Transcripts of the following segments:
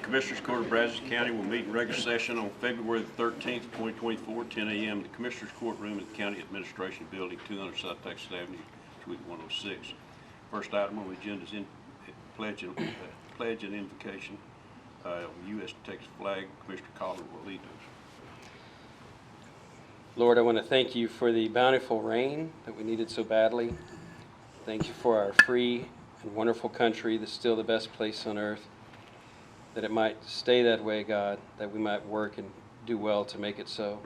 Commissioners Court of Brazos County will meet in regular session on February the 13th, 2024, 10 a.m. in the Commissioners Courtroom at the County Administration Building, 200 South Texas Avenue, Suite 106. First item on the agenda is pledge and invocation of the U.S. Texas flag. Commissioner Collar will lead those. Lord, I want to thank you for the bountiful rain that we needed so badly. Thank you for our free and wonderful country that's still the best place on earth, that it might stay that way, God, that we might work and do well to make it so.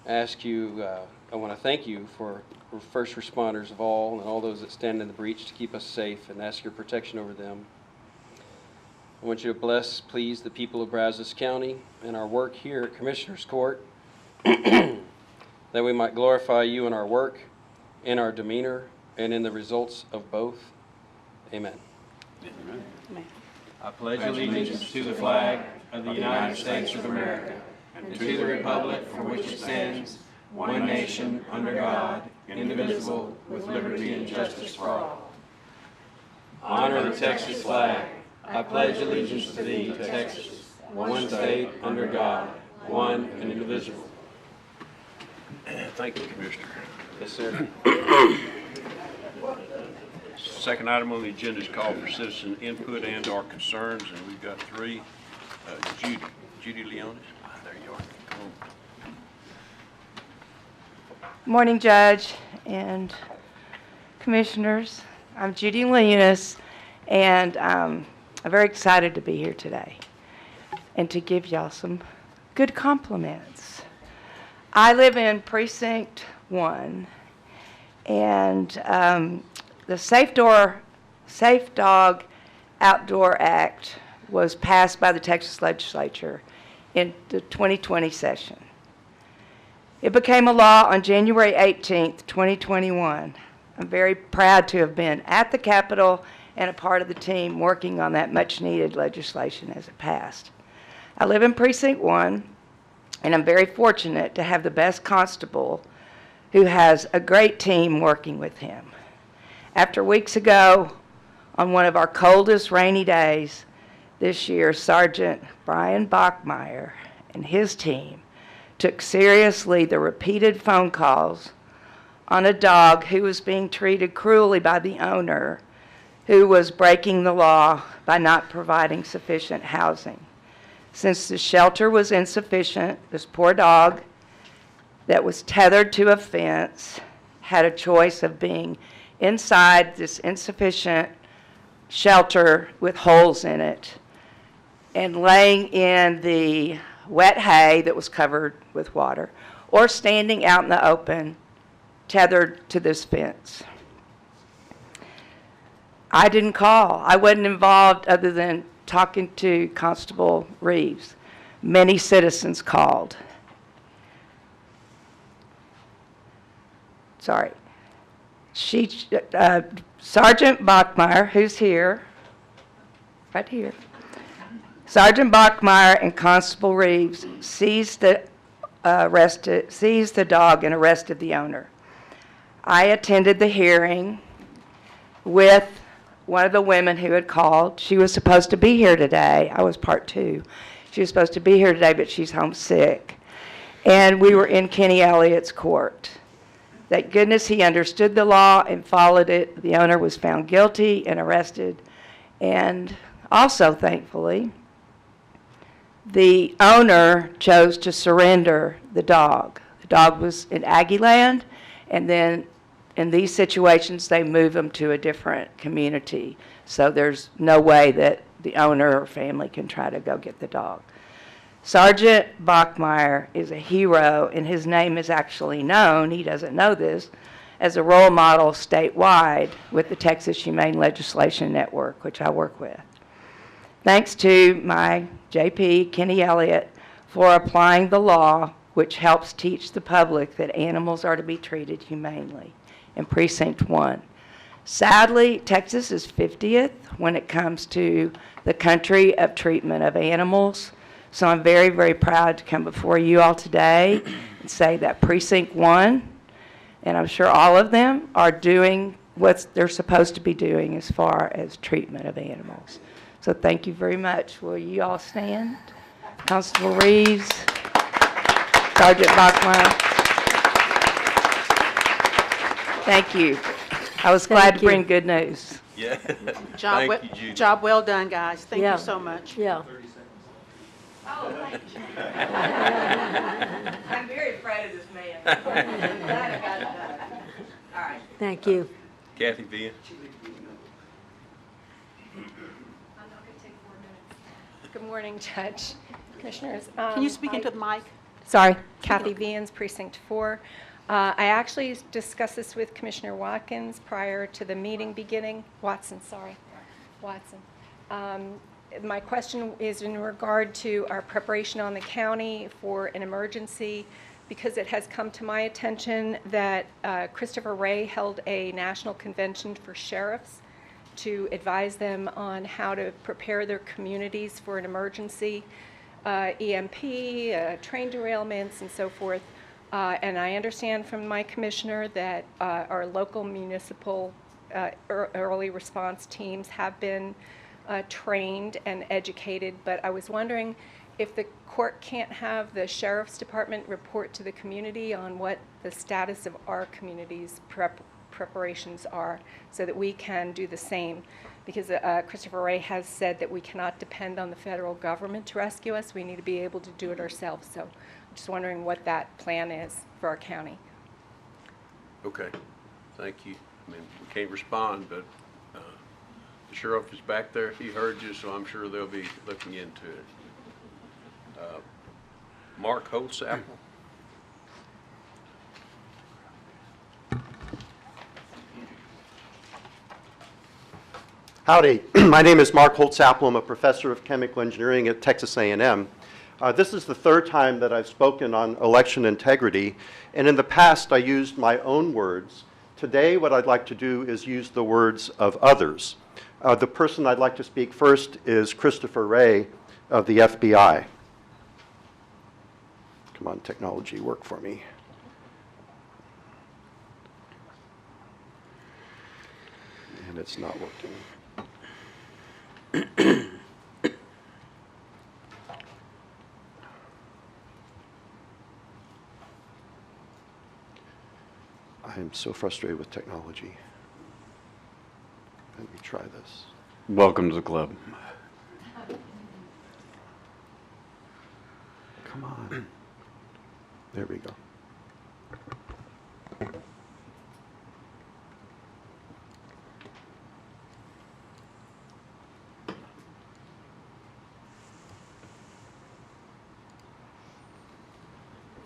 I want to thank you for first responders of all and all those that stand in the breach to keep us safe, and ask your protection over them. I want you to bless, please, the people of Brazos County and our work here at Commissioners Court, that we might glorify you in our work, in our demeanor, and in the results of both. Amen. Amen. Amen. I pledge allegiance to the flag of the United States of America and to the republic for which it stands, one nation, under God, indivisible, with liberty and justice for all. Honor the Texas flag. I pledge allegiance to thee, Texas, one state, under God, one and indivisible. Thank you, Commissioner. Yes, sir. Second item on the agenda is called for citizen input and or concerns, and we've got three. Judy Leonis. There you are. Come on. Morning, Judge and Commissioners. I'm Judy Leonis, and I'm very excited to be here today and to give y'all some good compliments. I live in Precinct 1, and the Safe Dog Outdoor Act was passed by the Texas Legislature in the 2020 session. It became a law on January 18th, 2021. I'm very proud to have been at the Capitol and a part of the team working on that much-needed legislation as it passed. I live in Precinct 1, and I'm very fortunate to have the best constable who has a great team working with him. After weeks ago, on one of our coldest rainy days this year, Sergeant Brian Bachmeyer and his team took seriously the repeated phone calls on a dog who was being treated cruelly by the owner, who was breaking the law by not providing sufficient housing. Since the shelter was insufficient, this poor dog that was tethered to a fence had a choice of being inside this insufficient shelter with holes in it and laying in the wet hay that was covered with water, or standing out in the open tethered to this fence. I didn't call. I wasn't involved other than talking to Constable Reeves. Many citizens called. Sorry. Sergeant Bachmeyer, who's here, right here, Sergeant Bachmeyer and Constable Reeves seized the dog and arrested the owner. I attended the hearing with one of the women who had called. She was supposed to be here today. I was part 2. She was supposed to be here today, but she's homesick. And we were in Kenny Elliott's court. Thank goodness he understood the law and followed it. The owner was found guilty and arrested. And also, thankfully, the owner chose to surrender the dog. The dog was in Aggie land, and then in these situations, they move them to a different community. So there's no way that the owner or family can try to go get the dog. Sergeant Bachmeyer is a hero, and his name is actually known, he doesn't know this, as a role model statewide with the Texas Humane Legislation Network, which I work with. Thanks to my JP, Kenny Elliott, for applying the law, which helps teach the public that animals are to be treated humanely in Precinct 1. Sadly, Texas is 50th when it comes to the country of treatment of animals. So I'm very, very proud to come before you all today and say that Precinct 1, and I'm sure all of them, are doing what they're supposed to be doing as far as treatment of animals. So thank you very much. Will you all stand? Constable Reeves, Sergeant Bachmeyer. Thank you. I was glad to Thank you. bring good news. Yeah. Job, Thank you, Judy. job well done, guys. Thank Yeah. you so much. Yeah. I'm very afraid of this man. I'm glad I got it done. All right. Thank you. Kathy Vian. Good morning, Judge, Commissioners. Can you speak into the mic? Sorry, Kathy Vians, Precinct 4. I actually discussed this with Commissioner Watkins prior to the meeting beginning. Watson. My question is in regard to our preparation on the county for an emergency, because it has come to my attention that Christopher Wray held a national convention for sheriffs to advise them on how to prepare their communities for an emergency, EMP, train derailments, and so forth. And I understand from my commissioner that our local municipal early response teams have been trained and educated, but I was wondering if the court can't have the sheriff's department report to the community on what the status of our community's preparations are, so that we can do the same. Because Christopher Wray has said that we cannot depend on the federal government to rescue us. We need to be able to do it ourselves. So I'm just wondering what that plan is for our county. Okay, thank you. I mean, we can't respond, but the sheriff is back there. He heard you, so I'm sure they'll be looking into it. Mark Holtzapfel. Howdy, my name is Mark Holtzapfel. I'm a professor of chemical engineering at Texas A&M. This is the third time that I've spoken on election integrity, and in the past I used my own words. Today what I'd like to do is use the words of others. The person I'd like to speak first is Christopher Wray of the FBI. Come on, technology, work for me. And it's not working. I am so frustrated with technology. Let me try this. Welcome to the club. Come on. There we go.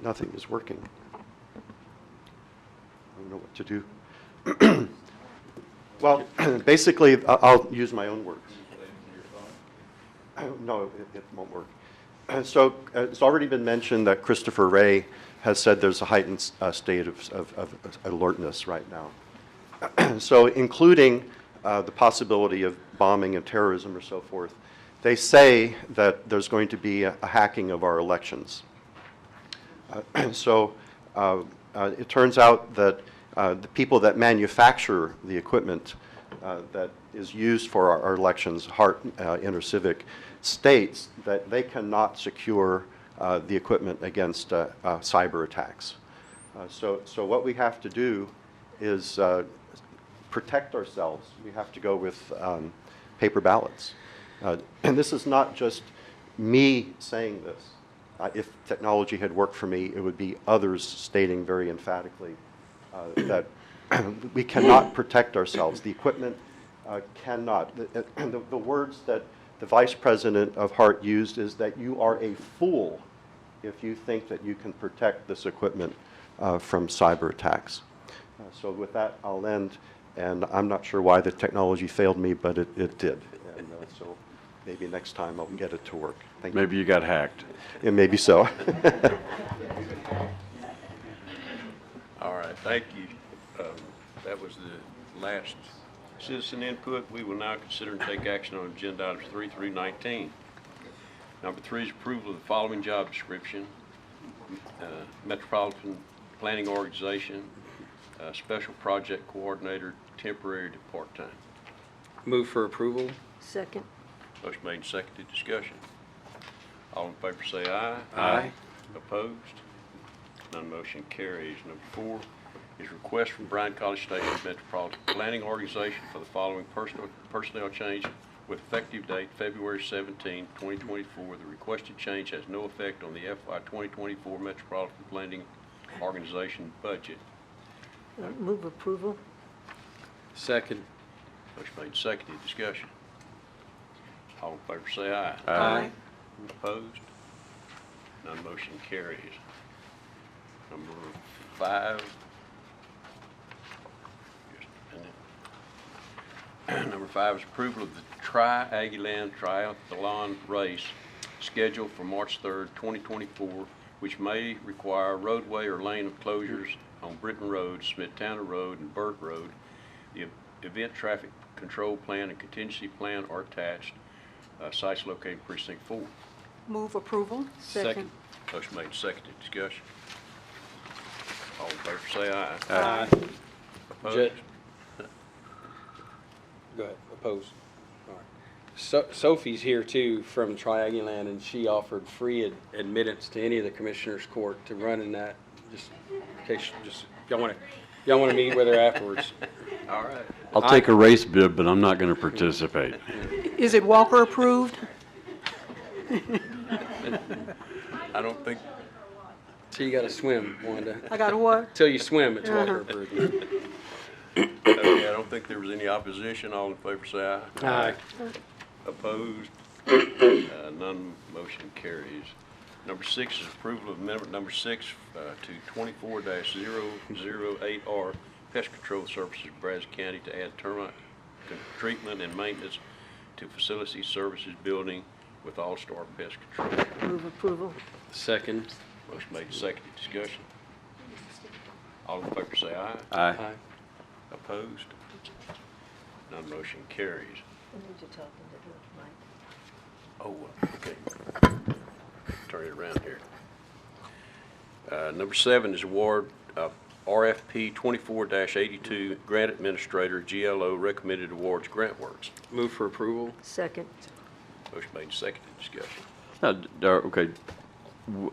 Nothing is working. I don't know what to do. Well, basically, I'll use my own words. No, it won't work. So it's already been mentioned that Christopher Wray has said there's a heightened state of alertness right now. So including the possibility of bombing and terrorism or so forth, they say that there's going to be a hacking of our elections. So it turns out that the people that manufacture the equipment that is used for our elections, Hart Intercivic, states that they cannot secure the equipment against cyber attacks. So what we have to do is protect ourselves. We have to go with paper ballots. And this is not just me saying this. If technology had worked for me, it would be others stating very emphatically that we cannot protect ourselves. The equipment cannot. The words that the Vice President of Hart used is that you are a fool if you think that you can protect this equipment from cyber attacks. So with that, I'll end. And I'm not sure why the technology failed me, but it did. And so maybe next time I'll get it to work. Thank you. Maybe you got hacked. Yeah, maybe so. All right, thank you. That was the last citizen input. We will now consider and take action on agenda items 3 through 19. Number 3 is approval of the following job description: Metropolitan Planning Organization, Special Project Coordinator, temporary to part-time. Move for approval. Second. Motion made and seconded. Discussion. All in favor say aye. Aye. Opposed? None motion carries. Number 4 is request from Bryan College Station Metropolitan Planning Organization for the following personnel change with effective date February 17, 2024. The requested change has no effect on the FY 2024 Metropolitan Planning Organization budget. Move approval. Second. Motion made and seconded. Discussion. All in favor say aye. Aye. Opposed? None motion carries. Number 5. Just a minute. Number 5 is approval of the Tri-Aggieland Triathlon Race scheduled for March 3rd, 2024, which may require roadway or lane closures on Britton Road, Smith Towner Road, and Burt Road. The event traffic control plan and contingency plan are attached. Sites located in Precinct 4. Move approval. Second. Motion made, seconded. Discussion. All in favor say aye. Aye. Opposed? Go ahead. Opposed. All right. Sophie's here too from Tri-Aggieland, and she offered free admittance to any of the commissioners' court to run in that. Just in case, y'all want to meet with her afterwards. All right. I'll take a race bib, but I'm not going to participate. Is it Walker approved? I don't think, So you got to swim, Wanda. I got a what? Till you swim, it's Walker approved. okay, I don't think there was any opposition. All in favor say aye. Aye. Opposed? None motion carries. Number 6 is approval of amendment number 6 to 24-008R Pest Control Services, Brazos County, to add termite treatment and maintenance to Facility Services Building with All-Star Pest Control. Move approval. Second. Motion made and seconded. Discussion. All in favor say aye. Aye. Aye. Opposed? None motion carries. Oh, okay. Turn it around here. Number 7 is award of RFP 24-82 Grant Administrator GLO Recommended Awards Grant Works. Move for approval. Second. Motion made and seconded. Discussion. Okay.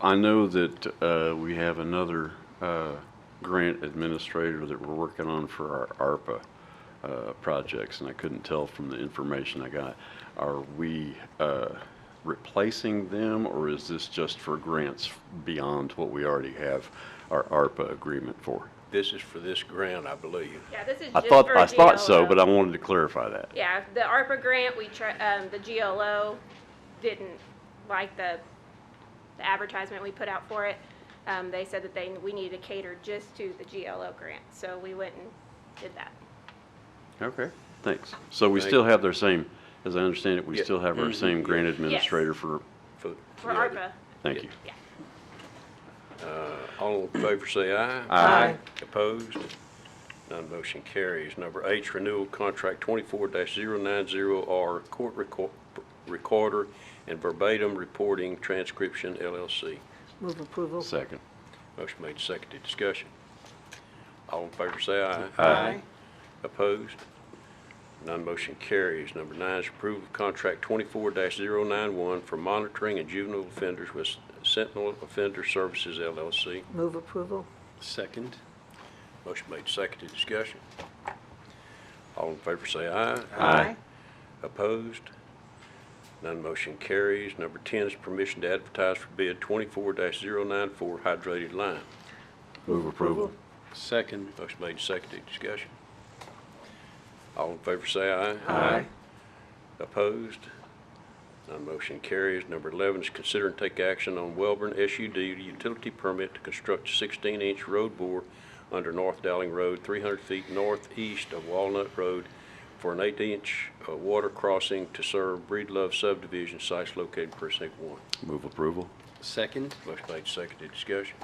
I know that we have another grant administrator that we're working on for our ARPA projects, and I couldn't tell from the information I got. Are we replacing them, or is this just for grants beyond what we already have our ARPA agreement for? This is for this grant, I believe. Yeah, this is I just thought for I thought so, GLO. but I wanted to clarify that. Yeah, the ARPA grant, the GLO didn't like the advertisement we put out for it. They said that we needed to cater just to the GLO grant, so we went and did that. Okay, thanks. So we Thank still you. have their same, as I understand it, we Yeah. still have our same grant administrator for, For For the other. ARPA, thank you. yeah. All in favor say aye. Aye. Opposed? None motion carries. Number 8, renewal contract 24-090R Court Recorder and Verbatim Reporting Transcription LLC. Move approval. Second. Motion made, seconded. Discussion. All in favor say aye. Aye. Opposed? None motion carries. Number 9 is approval of contract 24-091 for monitoring and juvenile offenders with Sentinel Offender Services LLC. Move approval. Second. Motion made, seconded. Discussion. All in favor say aye. Aye. Opposed? None motion carries. Number 10 is permission to advertise for bid 24-094 hydrated lime. Move approval. Second. Motion made, seconded. Discussion. All in favor say aye. Aye. Opposed? None motion carries. Number 11 is consider and take action on Welborn SUD utility permit to construct a 16-inch road bore under North Dowling Road, 300 feet northeast of Walnut Road, for an 8-inch water crossing to serve Breedlove subdivision, sites located in Precinct 1. Move approval. Second. Motion made, seconded. Discussion.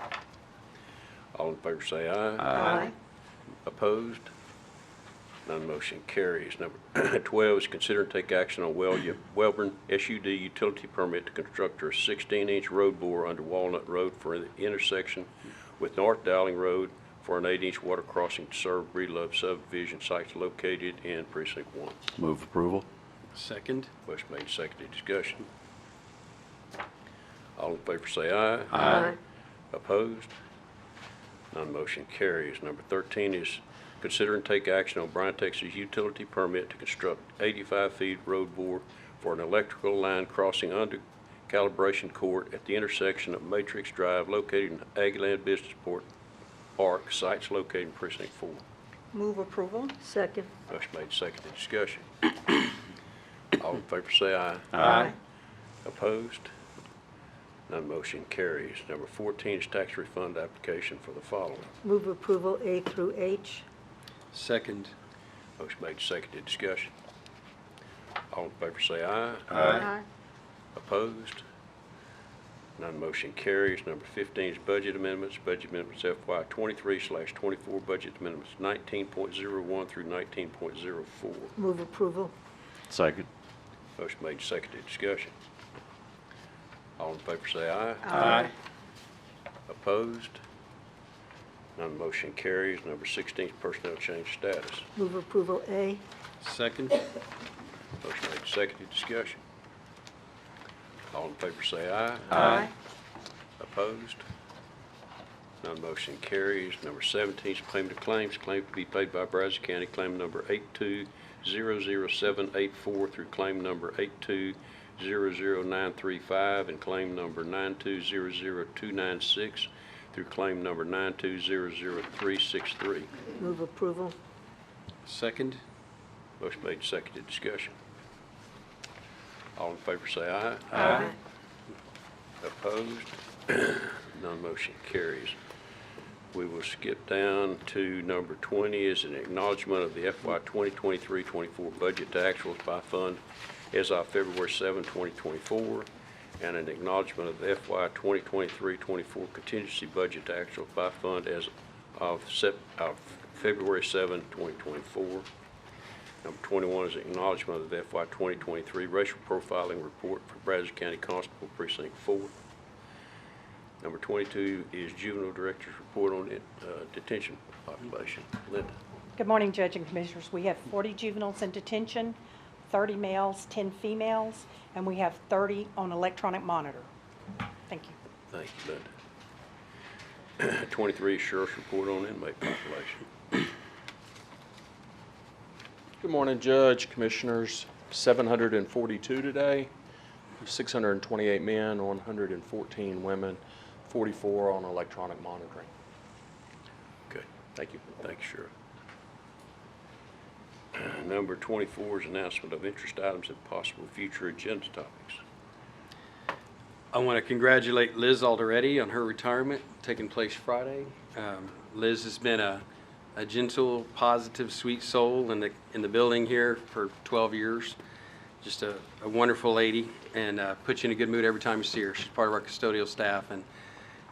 All in favor say aye. Aye. Opposed? None motion carries. Number 12 is consider and take action on Welborn SUD utility permit to construct a 16-inch road bore under Walnut Road for the intersection with North Dowling Road for an 8-inch water crossing to serve Breedlove subdivision, sites located in Precinct 1. Move approval. Second. Motion made, seconded, discussion. All in favor say aye. Aye. Opposed? None motion carries. Number 13 is consider and take action on Bryan, Texas utility permit to construct 85 feet road bore for an electrical line crossing under calibration court at the intersection of Matrix Drive located in Aggieland Business Park, sites located in Precinct 4. Move approval? Second. Motion made, seconded, discussion. All in favor say aye. Aye. Opposed? None motion carries. Number 14 is tax refund application for the following. Move approval A through H. Second. Motion made, seconded, discussion. All in favor say aye. Aye. Opposed? None motion carries. Number 15 is budget amendments. Budget amendments FY 23/24, budget amendments 19.01 through 19.04. Move approval. Second. Motion made, seconded, discussion. All in favor say aye. Aye. Opposed? None motion carries. Number 16 is personnel change status. Move approval A. Second. Motion made, seconded, discussion. All in favor say aye. Aye. Opposed? None motion carries. Number 17 is payment of claims. Claim to be paid by Brazos County, claim number 8200784 through claim number 8200935 and claim number 9200296 through claim number 9200363. Move approval. Second. Motion made, seconded, discussion. All in favor say aye. Aye. Opposed? None motion carries. We will skip down to number 20 is an acknowledgement of the FY 2023-24 budget to actuals by fund as of February 7, 2024, and an acknowledgement of the FY 2023-24 contingency budget to actuals by fund as of February 7, 2024. Number 21 is acknowledgement of the FY 2023 racial profiling report for Brazos County Constable Precinct 4. Number 22 is juvenile director's report on detention population. Linda. Good morning, Judge and Commissioners. We have 40 juveniles in detention, 30 males, 10 females, and we have 30 on electronic monitor. Thank you. Thank you, Linda. 23 is sheriff's report on inmate population. Good morning, Judge, Commissioners. 742 today, 628 men, 114 women, 44 on electronic monitoring. Okay. Thank you. Thank you, Sheriff. Number 24 is announcement of interest items and possible future agenda topics. I want to congratulate Liz Alderetti on her retirement taking place Friday. Liz has been a gentle, positive, sweet soul in the building here for 12 years. Just a wonderful lady, and puts you in a good mood every time you see her. She's part of our custodial staff, and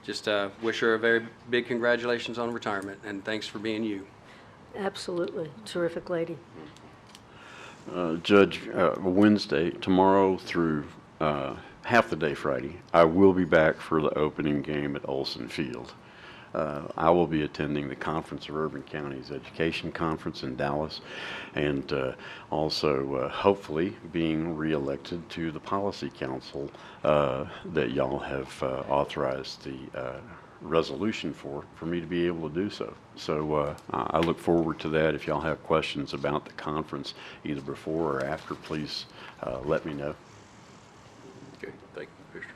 just wish her a very big congratulations on retirement, and thanks for being you. Absolutely. Terrific lady. Judge, Wednesday, tomorrow through half the day Friday, I will be back for the opening game at Olson Field. I will be attending the Conference of Urban Counties Education Conference in Dallas, and also hopefully being reelected to the Policy Council that y'all have authorized the resolution for me to be able to do so. So I look forward to that. If y'all have questions about the conference, either before or after, please let me know. Okay, thank you, Commissioner.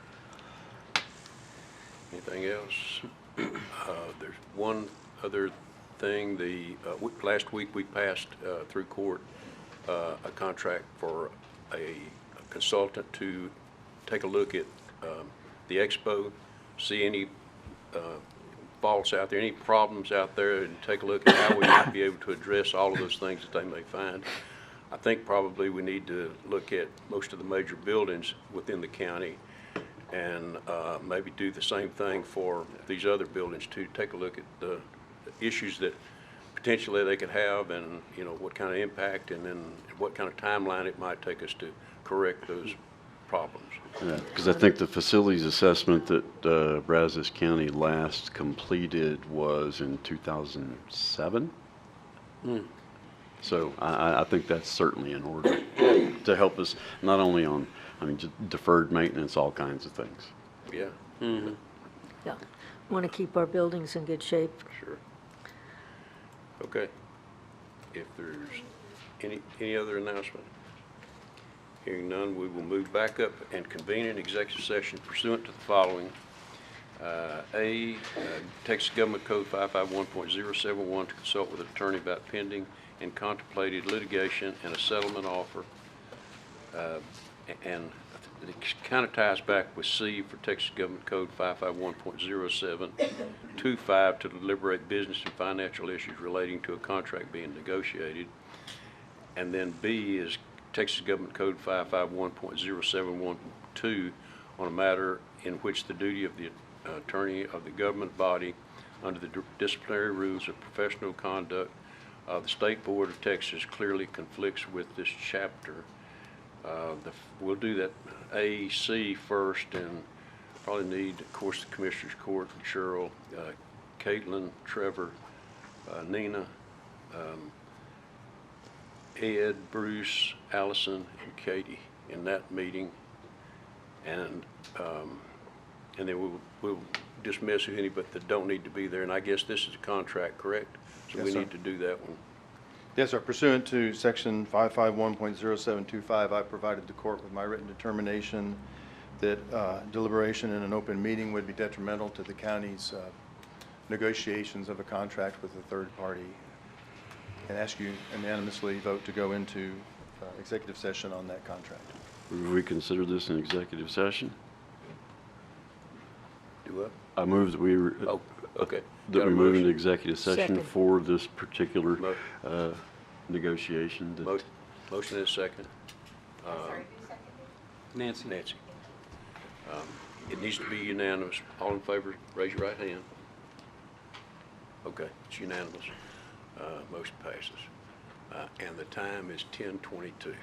Anything else? There's one other thing. Last week we passed through court a contract for a consultant to take a look at the expo, see any faults out there, any problems out there, and take a look at how we might be able to address all of those things that they may find. I think probably we need to look at most of the major buildings within the county and maybe do the same thing for these other buildings too. Take a look at the issues that potentially they could have, and what kind of impact, and then what kind of timeline it might take us to correct those problems. Yeah, because I think the facilities assessment that Brazos County last completed was in 2007. So I think that's certainly in order. to help us not only on, just deferred maintenance, all kinds of things. Yeah, Yeah. Want to keep our buildings in good shape. sure. Okay. If there's any other announcement? Hearing none, we will move back up and convene an executive session pursuant to the following. Texas Government Code 551.071 to consult with an attorney about pending and contemplated litigation and a settlement offer. And it kind of ties back with C for Texas Government Code 551.0725 to deliberate business and financial issues relating to a contract being negotiated. And then B is Texas Government Code 551.0712 on a matter in which the duty of the attorney of the government body under the disciplinary rules of professional conduct of the State Board of Texas clearly conflicts with this chapter. We'll do that A.C. first, and probably need, of course, the Commissioners Court, Cheryl, Caitlin, Trevor, Nina, Ed, Bruce, Allison, and Katie in that meeting, and then we'll dismiss any but that don't need to be there. And I guess this is a contract, correct? So Yes, we sir. need to do that one. Yes, sir. Pursuant to Section 551.0725, I provided the court with my written determination that deliberation in an open meeting would be detrimental to the county's negotiations of a contract with a third party, and ask you unanimously vote to go into executive session on that contract. Would we consider this an executive session? Do what? I move that we, Oh, okay. that Got a we move motion? into executive session Second. for this particular Mo- negotiation. that- Motion and a second. Nancy? Nancy. It needs to be unanimous. All in favor, raise your right hand. Okay, it's unanimous. Motion passes. And the time is 10:22.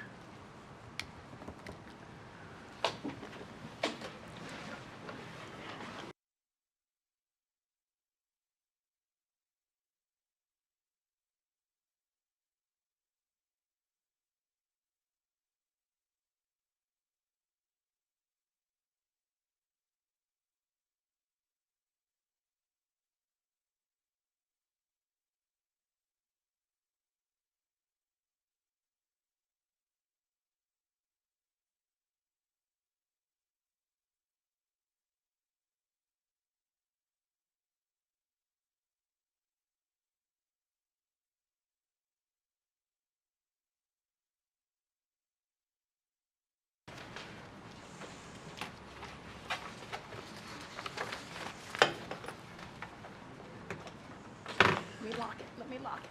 Let me lock it.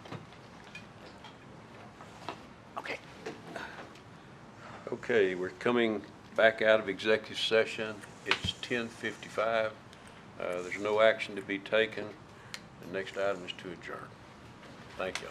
Okay. Okay, we're coming back out of executive session. It's 10:55. There's no action to be taken. The next item is to adjourn. Thank you.